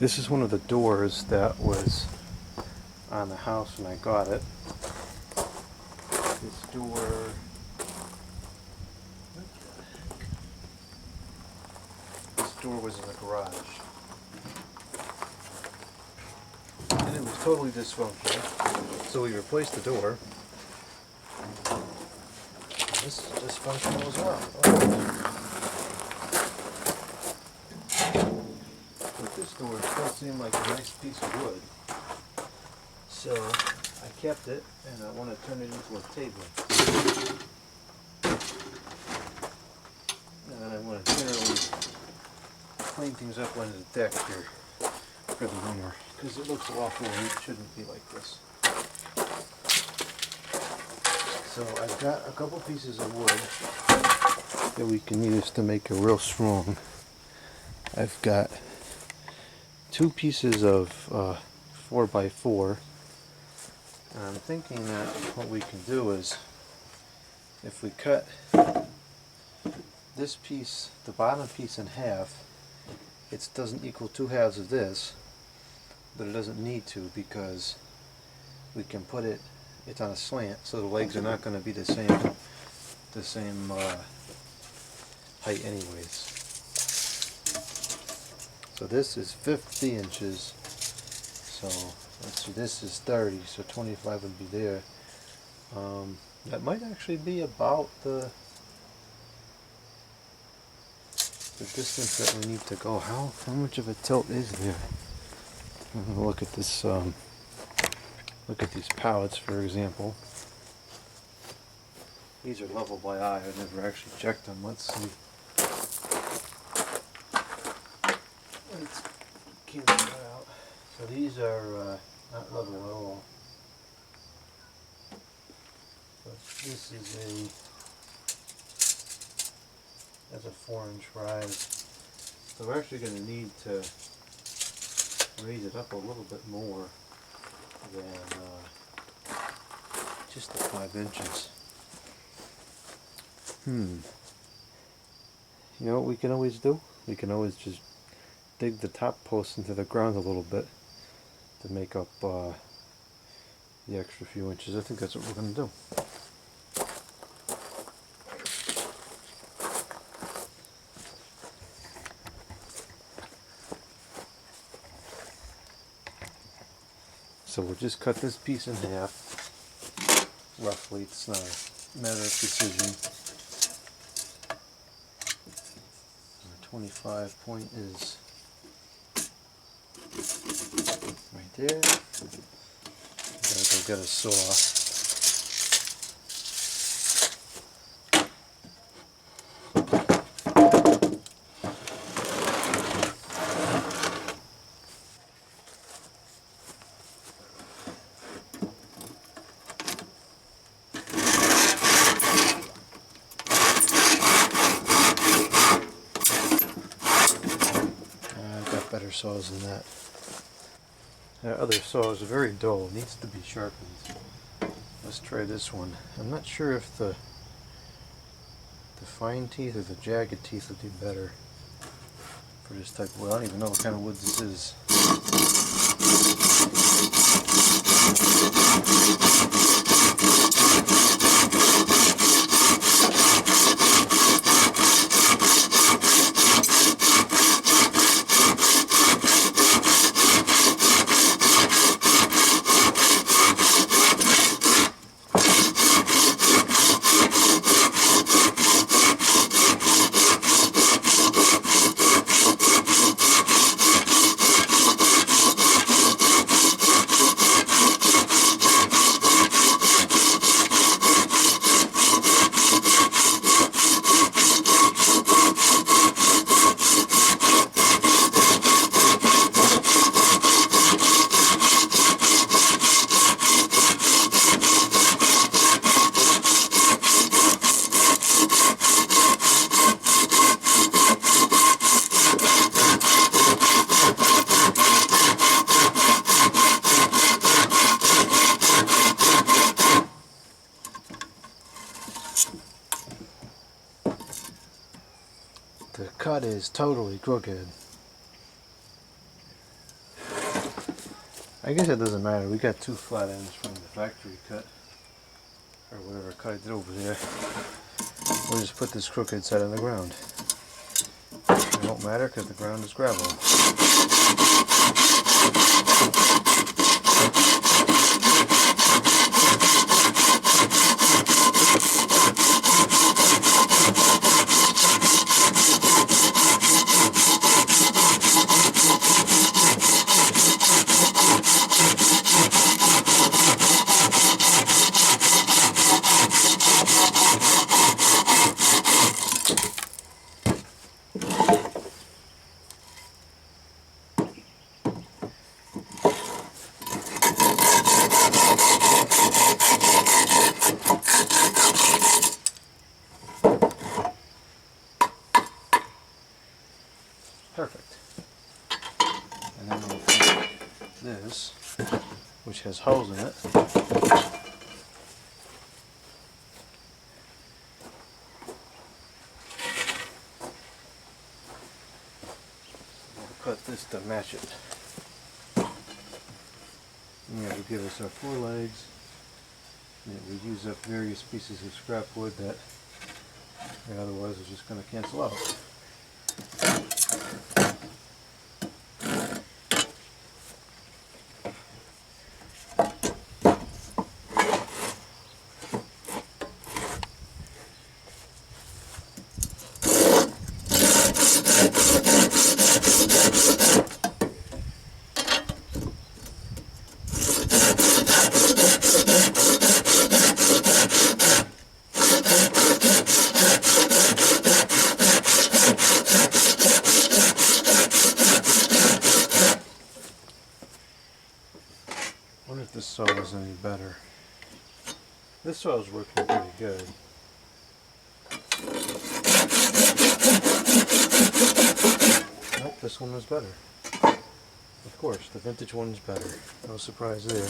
This is one of the doors that was on the house when I got it. This door, what the heck? This door was in the garage. And it was totally dysfunctional. So we replaced the door. This is dysfunctional as well. But this door still seemed like a nice piece of wood. So I kept it and I want to turn it into a table. And I want to generally clean things up on the deck here for the winter, because it looks awful and it shouldn't be like this. So I've got a couple pieces of wood that we can use to make it real strong. I've got two pieces of 4x4. And I'm thinking that what we can do is, if we cut this piece, the bottom piece, in half, it doesn't equal 2 halves of this, but it doesn't need to, because we can put it, it's on a slant, so the legs are not going to be the same height anyways. So this is 50 inches, so let's see, this is 30, so 25 would be there. That might actually be about the distance that we need to go. How much of a tilt is there? Look at this. Look at these pallets, for example. These are level by eye. I've never actually checked them. Let's see. Let's get that out. So these are not level at all. But this is that's a 4-inch rise. So we're actually going to need to raise it up a little bit more than just the 5 inches. You know what we can always do? We can always just dig the top post into the ground a little bit to make up the extra few inches. I think that's what we're going to do. So we'll just cut this piece in half, roughly. It's not a matter of precision. Our 25 point is right there. Gotta go get a saw. Better saws than that. That other saw is very dull, it needs to be sharpened. Let's try this one. I'm not sure if the fine teeth or the jagged teeth would be better for this type of wood. I don't even know what kind of wood this is. The cut is totally crooked. I guess it doesn't matter. We got 2 flat ends from the factory cut, or whatever cut I did over there. We'll just put this crooked side on the ground. It won't matter because the ground is gravel. Perfect. And then we'll take this, which has holes in it. We'll cut this to match it. And that will give us our 4 legs. And it would use up various pieces of scrap wood that otherwise is just going to cancel out. I wonder if this saw is any better. This saw is working pretty good. Nope, this one was better. Of course, the vintage one's better. No surprise there.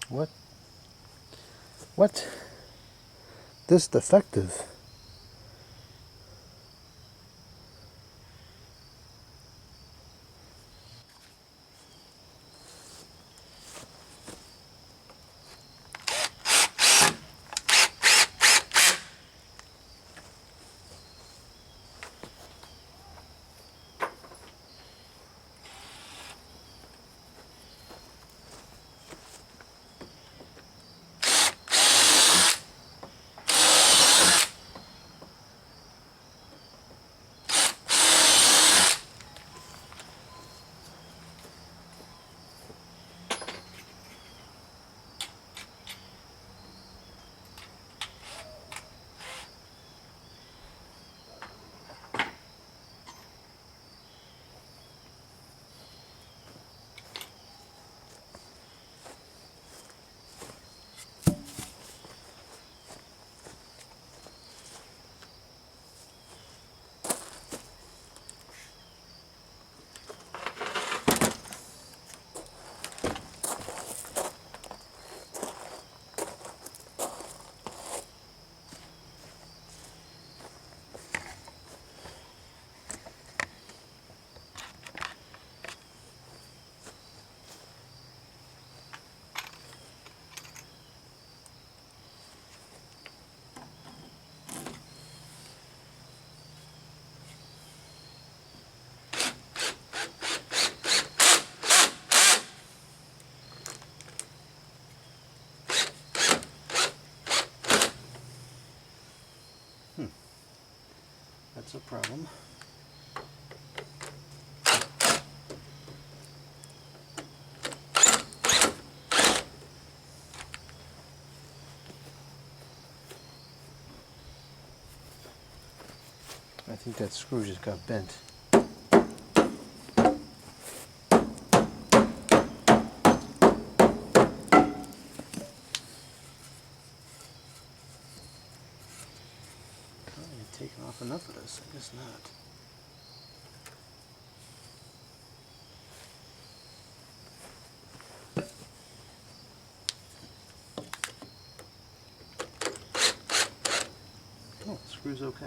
What? What? This defective. That's a problem. I think that screw just got bent. Taken off enough of this? I guess not. Oh, the screw's okay.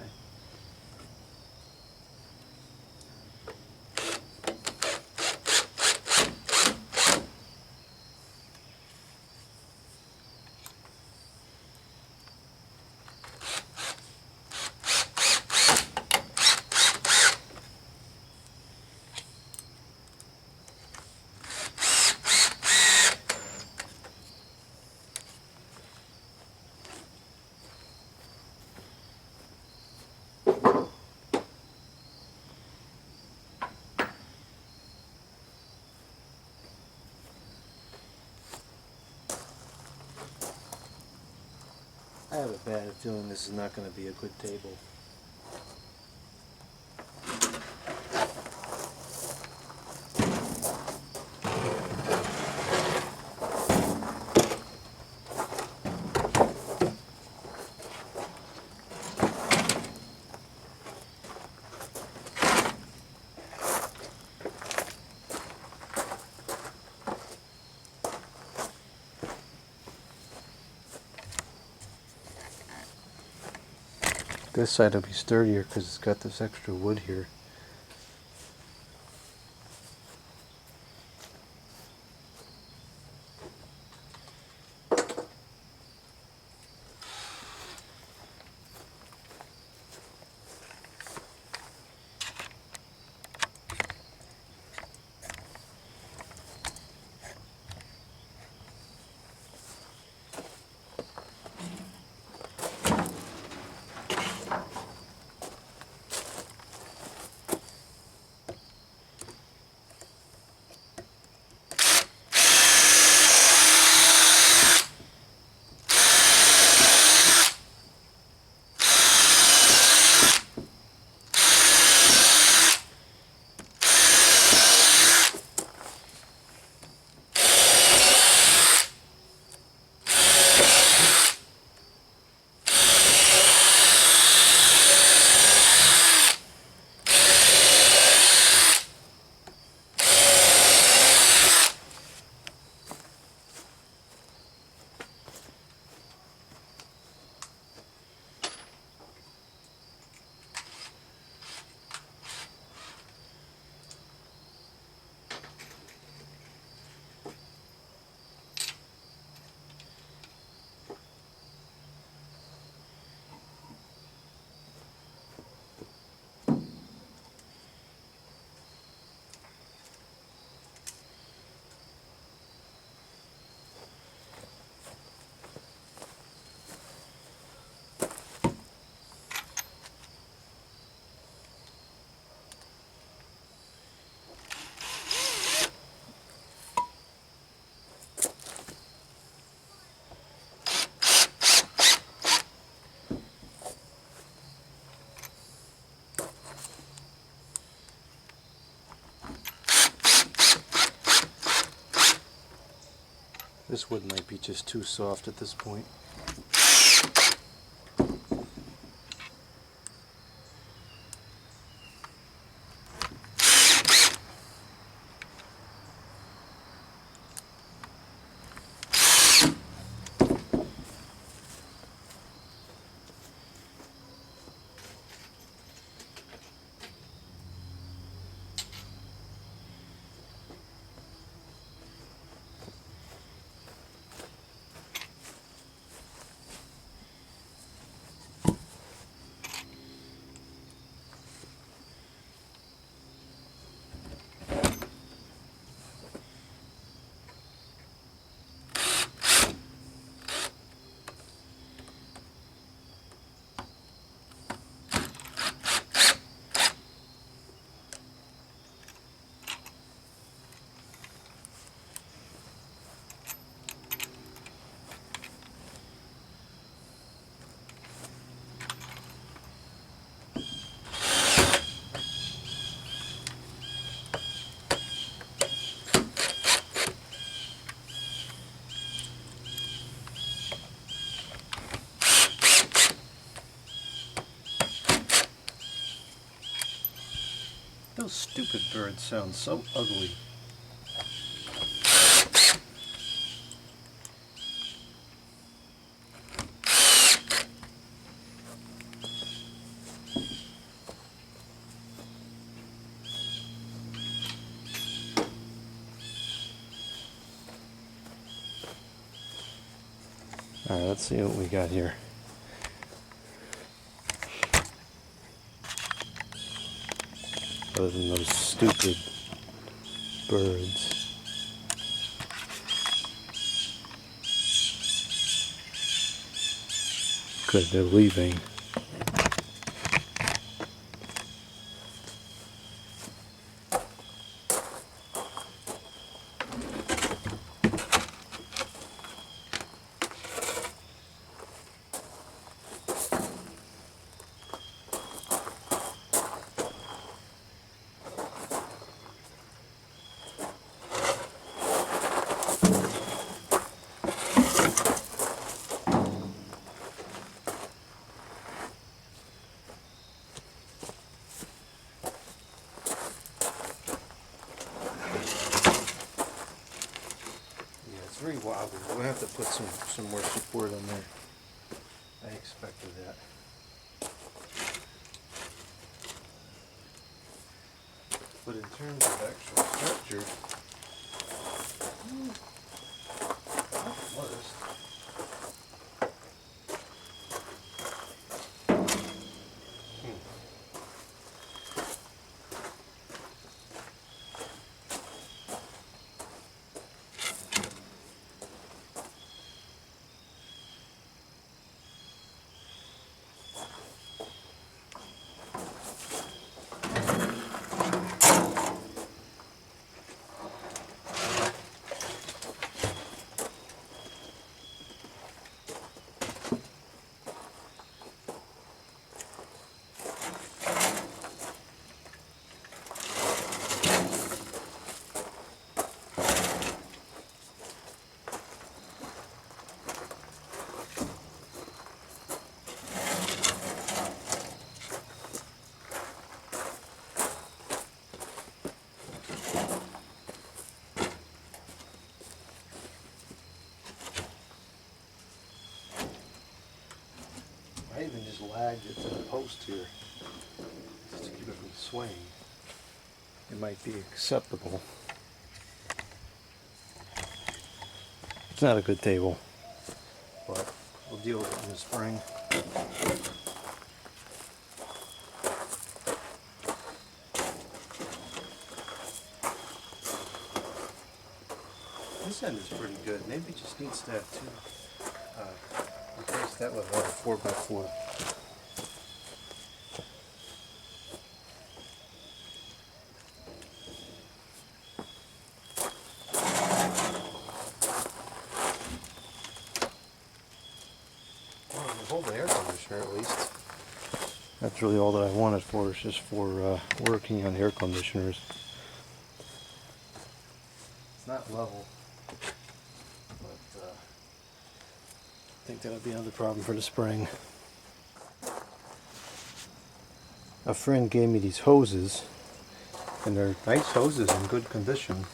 I have a bad feeling this is not going to be a good table. This side will be sturdier because it's got this extra wood here. This wood might be just too soft at this point. Those stupid birds sound so ugly. Alright, let's see what we got here. Other than those stupid birds. Good, they're leaving. Very wobbly. We'll have to put some more support on there. I expected that. But in terms of actual structure, not worse. I even just lagged it to the post here, just to keep it from swaying. It might be acceptable. It's not a good table, but we'll deal with it in the spring. This end is pretty good. Maybe it just needs to have two. Replace that with a 4x4. Well, hold the air conditioner at least. That's really all that I wanted for. It's just for working on air conditioners. It's not level, but think that'll be another problem for the spring. A friend gave me these hoses, and they're nice hoses in good condition,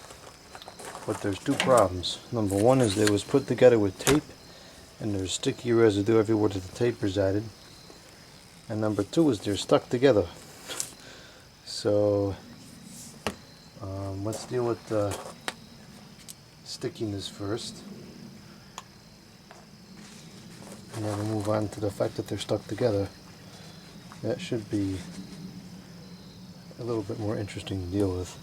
but there's two problems. Number one is they was put together with tape, and there's sticky residue everywhere that the tape resided. And number two is they're stuck together. So let's deal with the stickiness first, and then we'll move on to the fact that they're stuck together. That should be a little bit more interesting to deal with.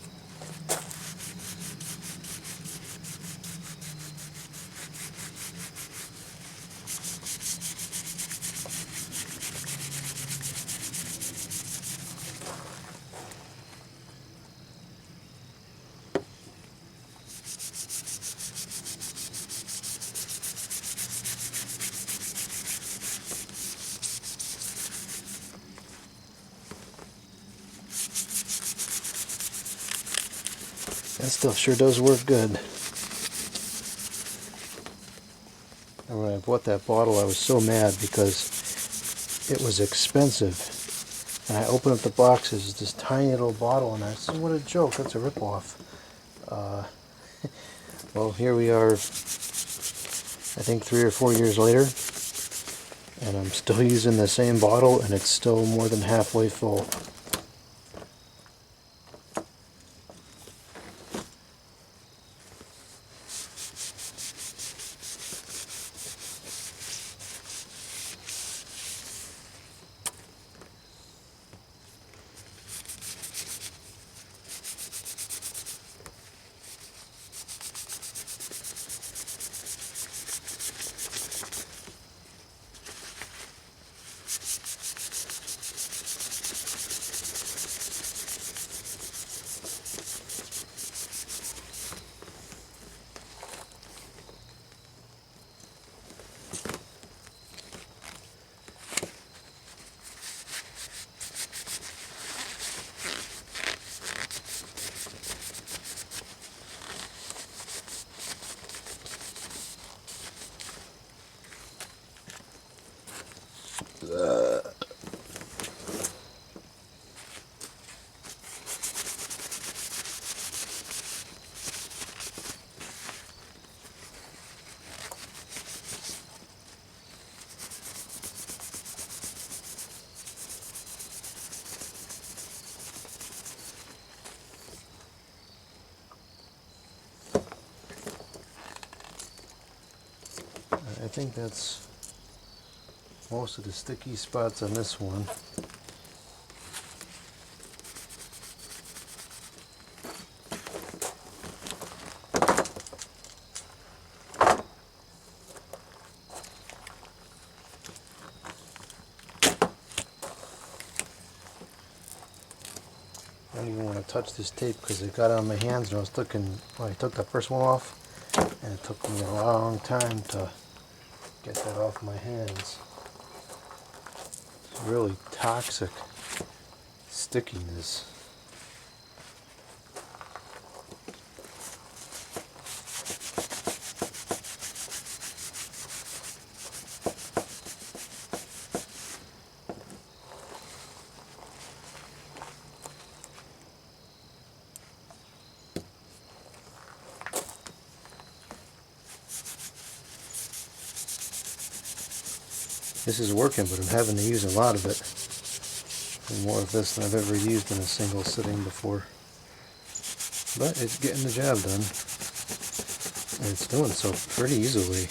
That stuff sure does work good. And when I bought that bottle, I was so mad because it was expensive. And I opened up the box, it's this tiny little bottle, and I said, what a joke, that's a ripoff. Well, here we are, I think 3 or 4 years later, and I'm still using the same bottle, and it's still more than halfway full. I think that's most of the sticky spots on this one. I don't even want to touch this tape because it got on my hands and I was looking, well, I took the first one off and it took me a long time to get that off my hands. It's really toxic stickiness. This is working, but I'm having to use a lot of it. And more of this than I've ever used in a single sitting before. But it's getting the job done. And it's doing so pretty easily.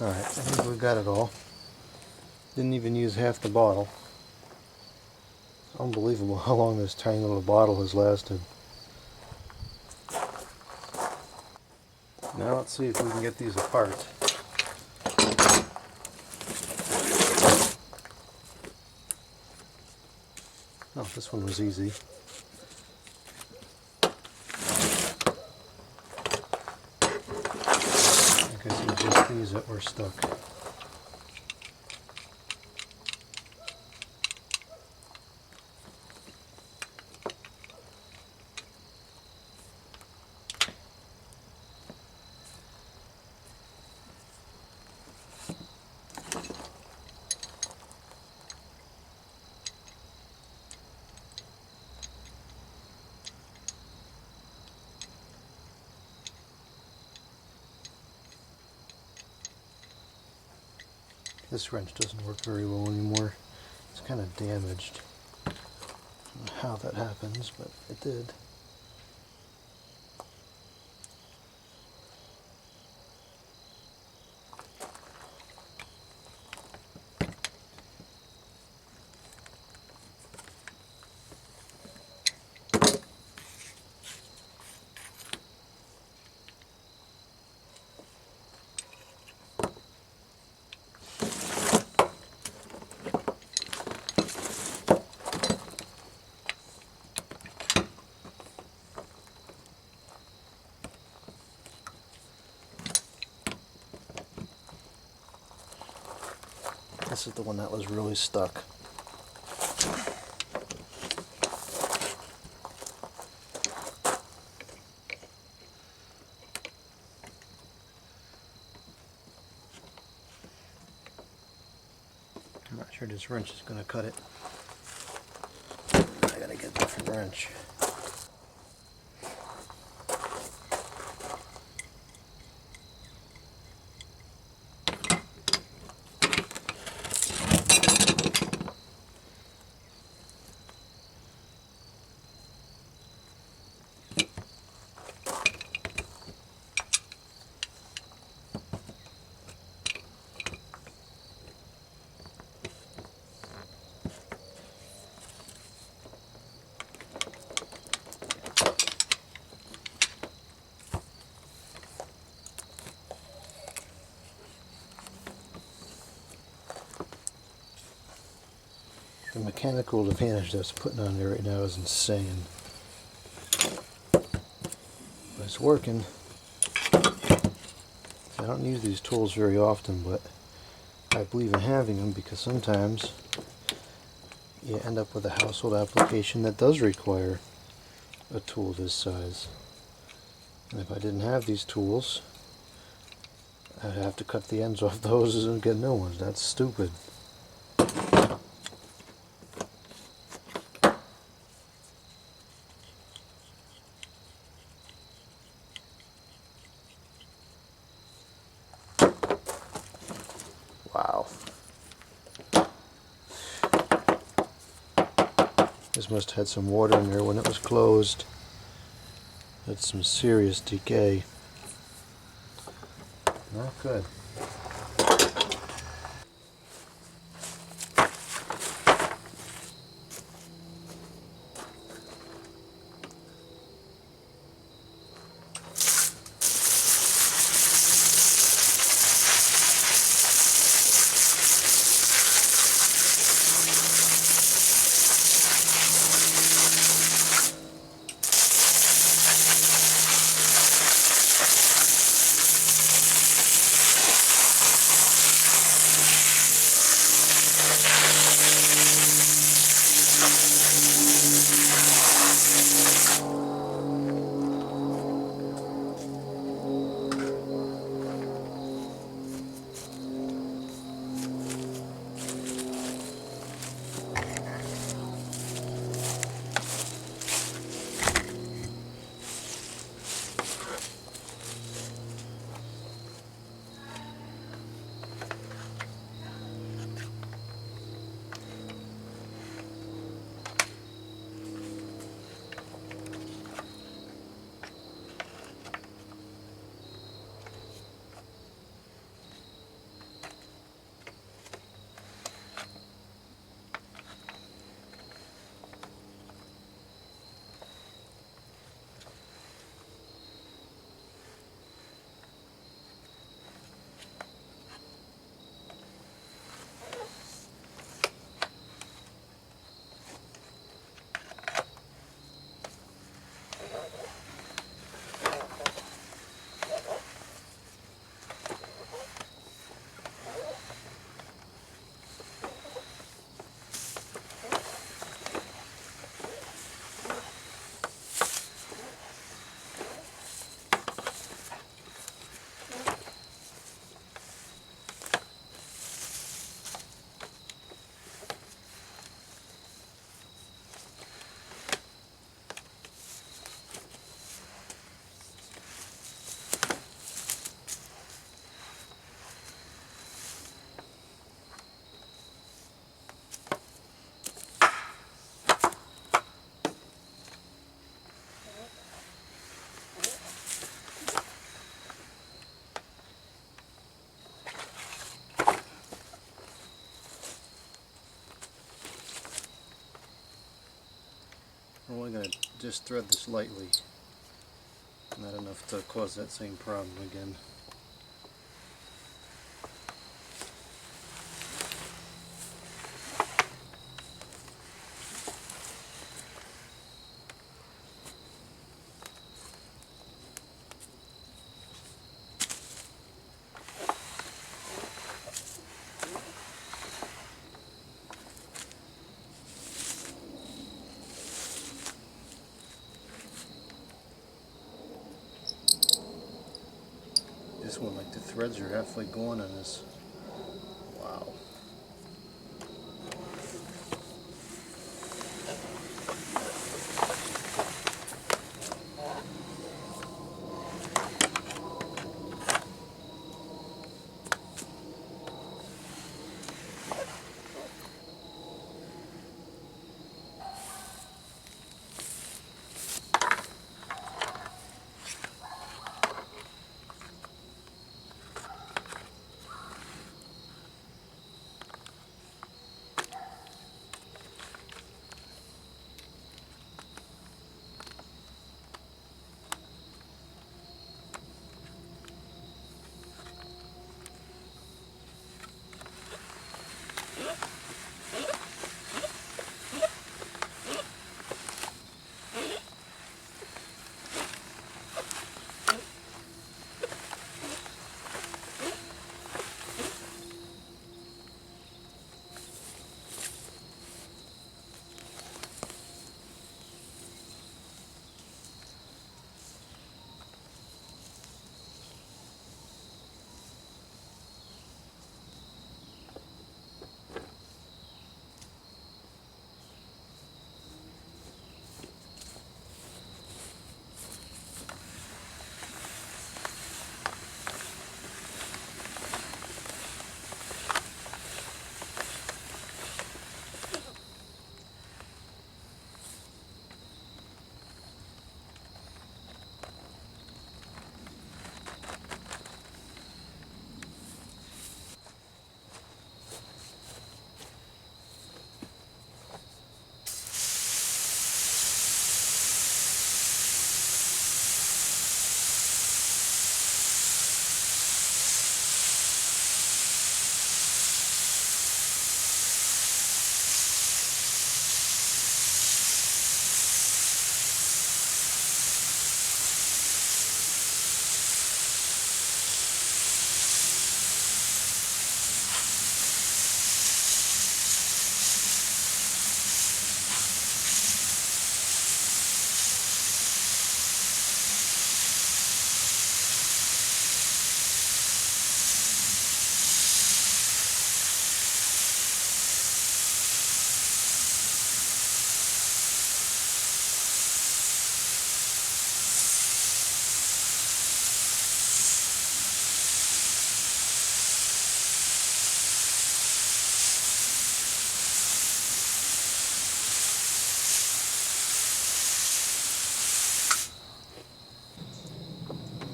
Alright, I think we've got it all. Didn't even use half the bottle. Unbelievable how long this tiny little bottle has lasted. Now let's see if we can get these apart. Oh, this one was easy. I guess it was just these that were stuck. This wrench doesn't work very well anymore. It's kind of damaged. I don't know how that happens, but it did. This is the one that was really stuck. I'm not sure this wrench is going to cut it. I gotta get a different wrench. The mechanical advantage that's putting on there right now is insane. But it's working. I don't use these tools very often, but I believe in having them because sometimes you end up with a household application that does require a tool this size. And if I didn't have these tools, I'd have to cut the ends off the hoses and get new ones. That's stupid. Wow. This must have had some water in there when it was closed. That's some serious decay. Not good. We're only going to just thread this lightly, not enough to cause that same problem again. This one, like, the threads are halfway gone on this. Wow.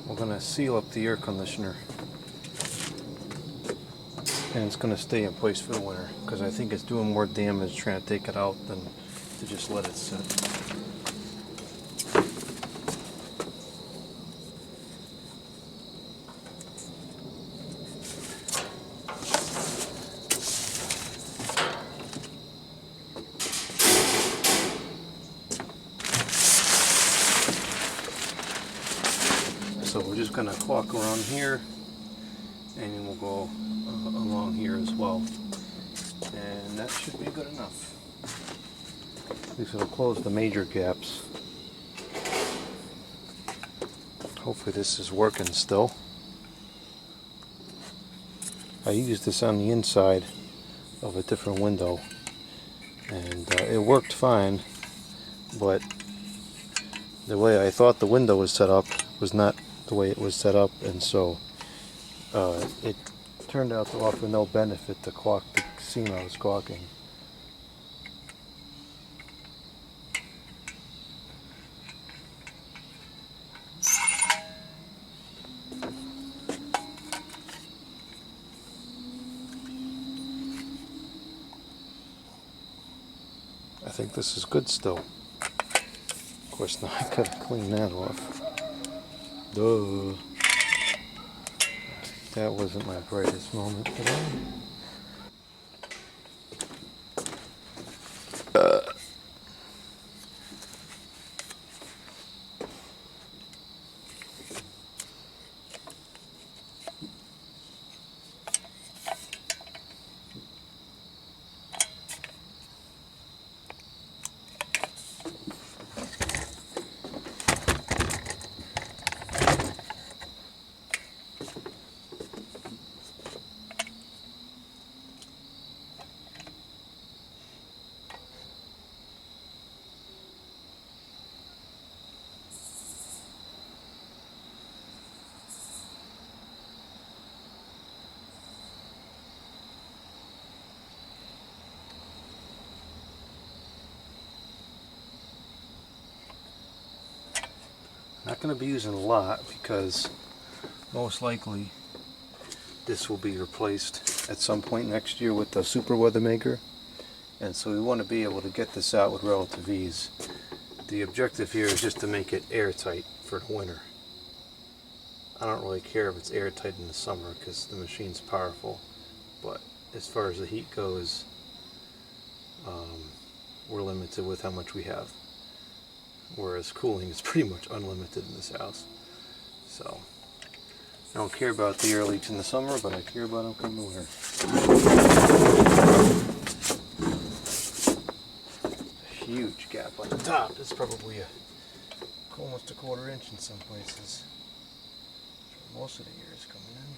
We're going to seal up the air conditioner, and it's going to stay in place for the winter because I think it's doing more damage trying to take it out than to just let it sit. So we're just going to caulk around here, and then we'll go along here as well. And that should be good enough. This will close the major gaps. Hopefully this is working still. I used this on the inside of a different window, and it worked fine, but the way I thought the window was set up was not the way it was set up, and so it turned out to offer no benefit to caulk the seam I was caulking. I think this is good still. Of course, now I gotta clean that off. Duh. That wasn't my brightest moment today. Not going to be using a lot because most likely this will be replaced at some point next year with the Super Weather Maker, and so we want to be able to get this out with relative ease. The objective here is just to make it airtight for the winter. I don't really care if it's airtight in the summer because the machine's powerful, but as far as the heat goes, we're limited with how much we have. Whereas cooling is pretty much unlimited in this house. So I don't care about the air leaks in the summer, but I care about them come the winter. Huge gap on the top. It's probably almost a quarter inch in some places. Most of the air is coming in.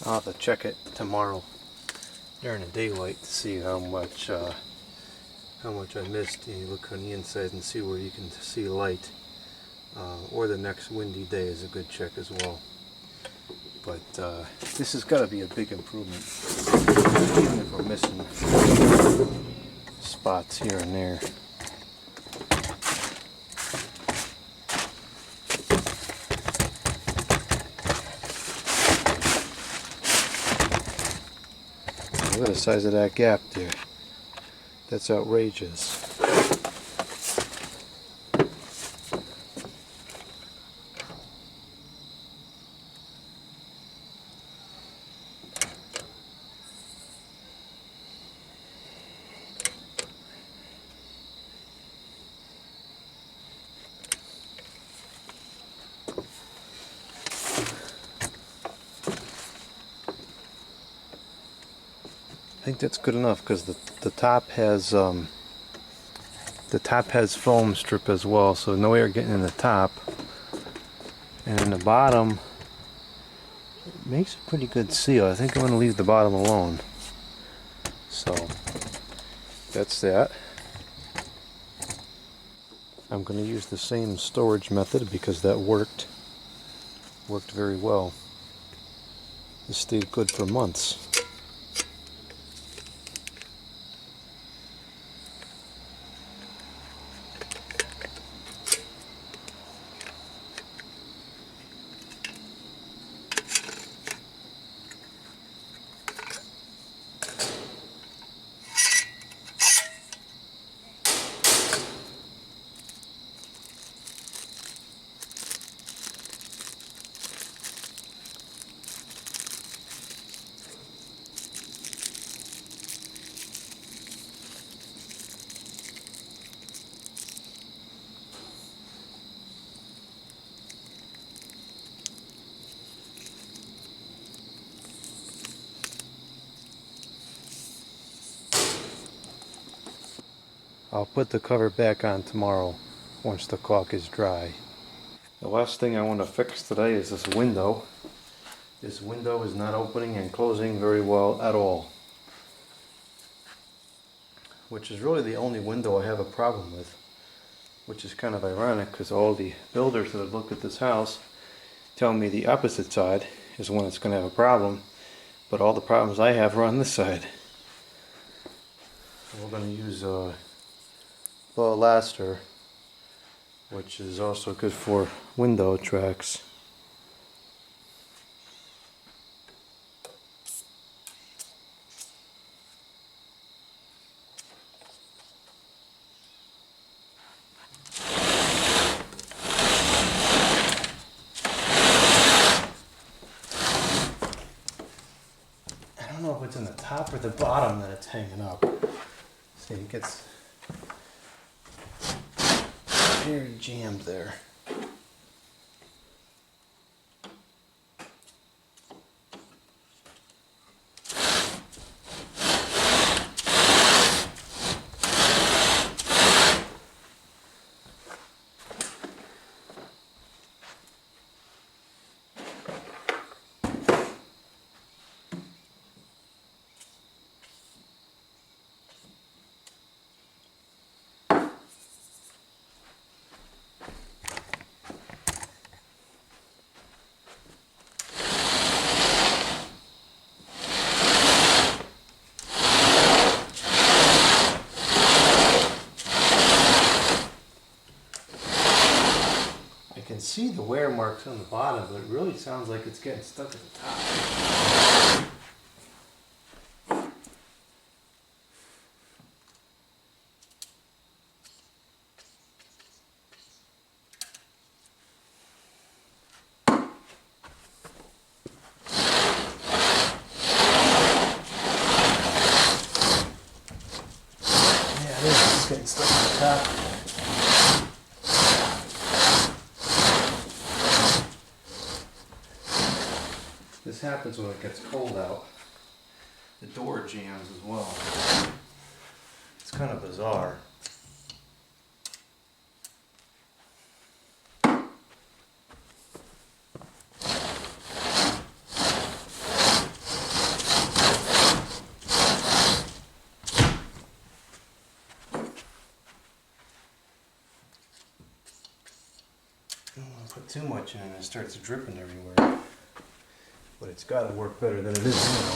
I'll have to check it tomorrow during the daylight to see how much I missed. You look on the inside and see where you can see light, or the next windy day is a good check as well. But this has got to be a big improvement, even if we're missing spots here and there. Look at the size of that gap there. That's outrageous. I think that's good enough because the top has foam strip as well, so no air getting in the top. And in the bottom, it makes a pretty good seal. I think I'm going to leave the bottom alone. So that's that. I'm going to use the same storage method because that worked very well. This stayed good for months. I'll put the cover back on tomorrow once the caulk is dry. The last thing I want to fix today is this window. This window is not opening and closing very well at all, which is really the only window I have a problem with, which is kind of ironic because all the builders that have looked at this house tell me the opposite side is one that's going to have a problem, but all the problems I have are on this side. We're going to use Laster, which is also good for window tracks. I don't know if it's in the top or the bottom that it's hanging up. See, it gets very jammed there. I can see the wear marks on the bottom, but it really sounds like it's getting stuck at the top. Yeah, it is. It's getting stuck at the top. This happens when it gets cold out. The door jams as well. It's kind of bizarre. I don't want to put too much in and it starts dripping everywhere. But it's got to work better than it is now.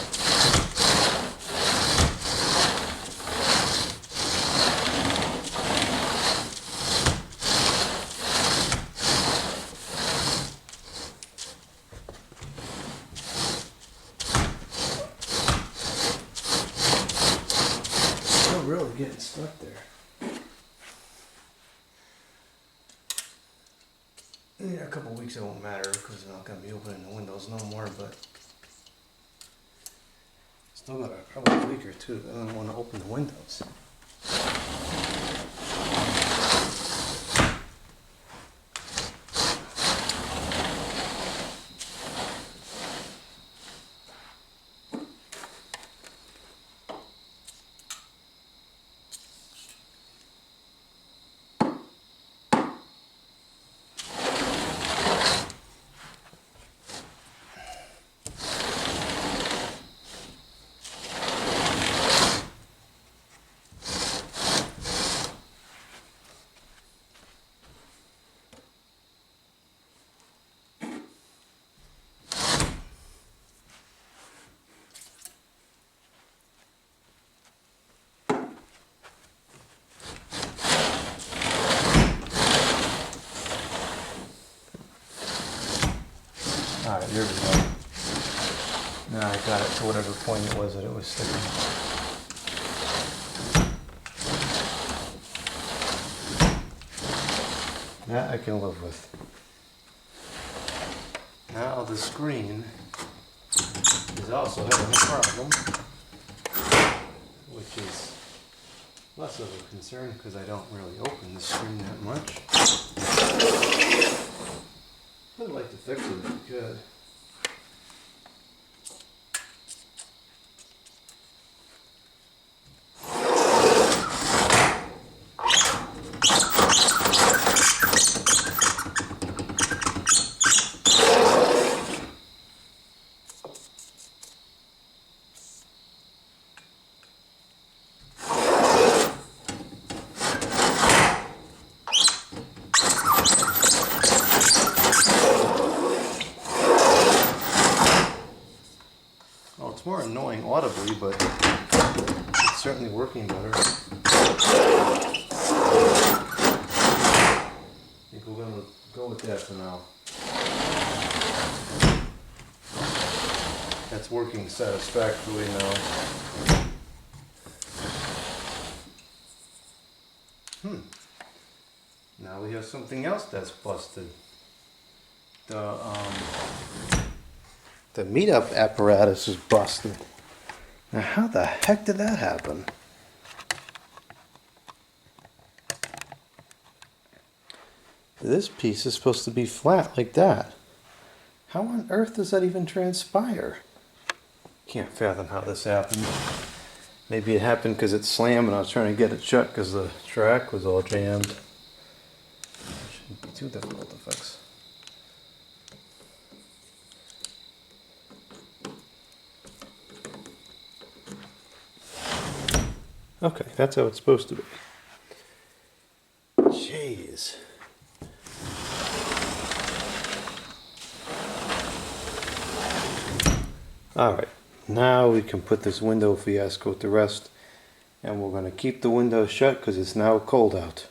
Still really getting stuck there. In a couple weeks it won't matter because I'm not going to be opening the windows no more, but still got probably a week or two. I don't want to open the windows. Alright, there we go. Now I got it to whatever point it was that it was sticking. That I can live with. Now the screen is also having a problem, which is less of a concern because I don't really open the screen that much. I'd like to fix it if you could. annoying audibly, but it's certainly working better. I think we're going to go with that for now. That's working satisfactorily now. Now we have something else that's busted. The meetup apparatus is busted. Now how the heck did that happen? This piece is supposed to be flat like that. How on earth does that even transpire? Can't fathom how this happened. Maybe it happened because it slammed and I was trying to get it shut because the track was all jammed. Shouldn't be too difficult to fix. Okay, that's how it's supposed to be. Jeez. Alright, now we can put this window fiasco to rest, and we're going to keep the window shut because it's now cold out.